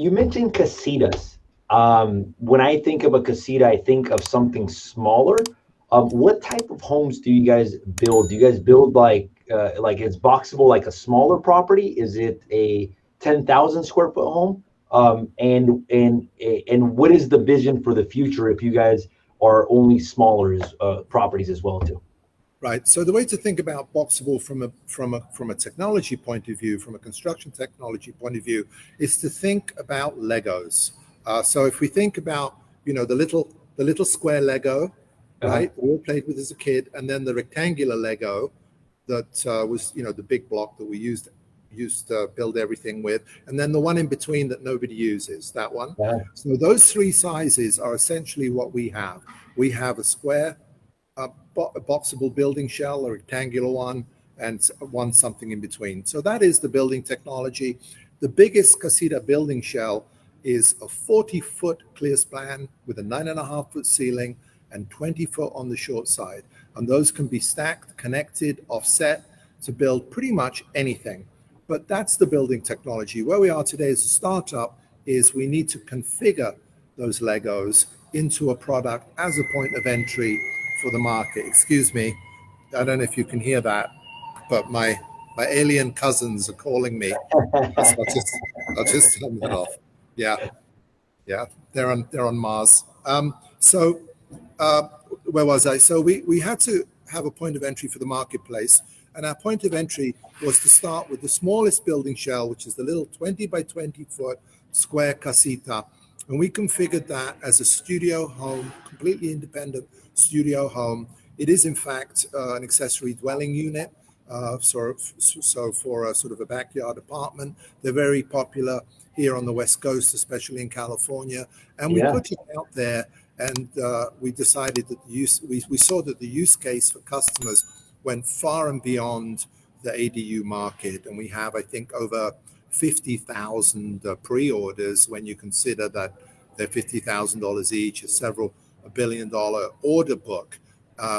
you mentioned casitas. When I think of a casita, I think of something smaller. What type of homes do you guys build? Do you guys build like is Boxable like a smaller property? Is it a 10,000 square foot home? And what is the vision for the future if you guys are only smaller properties as well too? Right. So the way to think about Boxable from a technology point of view, from a construction technology point of view, is to think about Legos. So if we think about the little square Lego, right, we all played with as a kid, and then the rectangular Lego that was the big block that we used to build everything with, and then the one in between that nobody uses, that one. So those three sizes are essentially what we have. We have a square, a Boxable building shell, a rectangular one, and one something in between. So that is the building technology. The biggest casita building shell is a 40-foot clear span with a 9.5-foot ceiling and 20-foot on the short side. And those can be stacked, connected, offset to build pretty much anything. But that's the building technology. Where we are today as a startup is we need to configure those Legos into a product as a point of entry for the market. Excuse me, I don't know if you can hear that, but my alien cousins are calling me. So I'll just turn that off. Yeah, they're on Mars. Where was I? So we had to have a point of entry for the marketplace, and our point of entry was to start with the smallest building shell, which is the little 20 by 20 foot square casita, and we configured that as a studio home, completely independent studio home. It is in fact an accessory dwelling unit, so for a sort of a backyard apartment. They're very popular here on the West Coast, especially in California, and we put it out there. And we decided that we saw that the use case for customers went far and beyond the ADU market. And we have, I think, over 50,000 pre-orders when you consider that they're $50,000 each, a billion-dollar order book.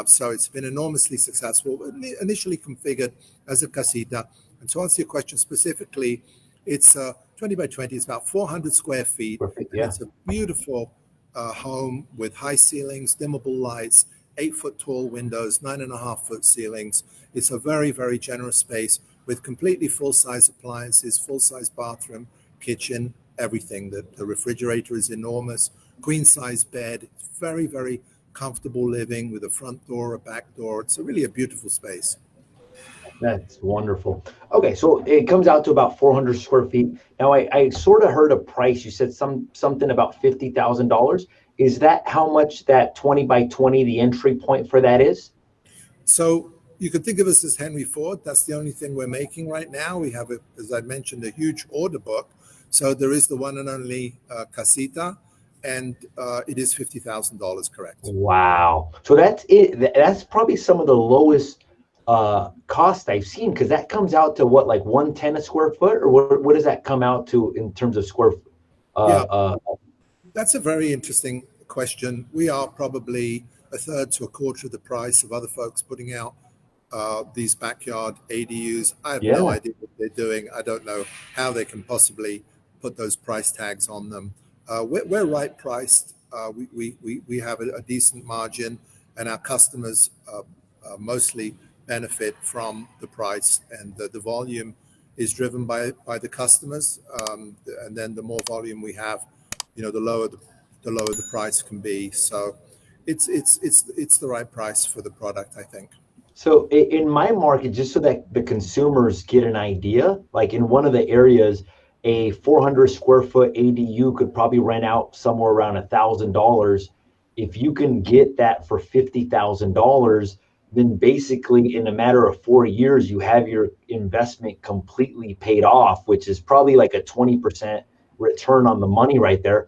So it's been enormously successful, initially configured as a casita. And to answer your question specifically, it's 20 by 20, it's about 400 square feet. Perfect, yeah. It's a beautiful home with high ceilings, dimmable lights, 8-foot tall windows, 9.5-foot ceilings. It's a very, very generous space with completely full-size appliances, full-size bathroom, kitchen, everything. The refrigerator is enormous, queen-size bed. It's very, very comfortable living with a front door, a back door. It's really a beautiful space. That's wonderful. Okay, so it comes out to about 400 square feet. Now, I sort of heard a price. You said something about $50,000. Is that how much that 20 by 20, the entry point for that is? So you could think of us as Henry Ford. That's the only thing we're making right now. We have, as I mentioned, a huge order book. So there is the one and only casita, and it is $50,000, correct? Wow. So that's it. That's probably some of the lowest cost I've seen, because that comes out to what, like 110 a square foot, or what does that come out to in terms of square that's a very interesting question. We are probably a third to a quarter of the price of other folks putting out these backyard ADUs. I have no idea what they're doing. I don't know how they can possibly put those price tags on them. We're right priced. We have a decent margin, and our customers mostly benefit from the price, and the volume is driven by the customers. And then the more volume we have, the lower the price can be. So it's the right price for the product, I think. So in my market, just so that the consumers get an idea, like in one of the areas, a 400 square foot ADU could probably rent out somewhere around $1,000. If you can get that for $50,000, then basically in a matter of 4 years, you have your investment completely paid off, which is probably like a 20% return on the money right there.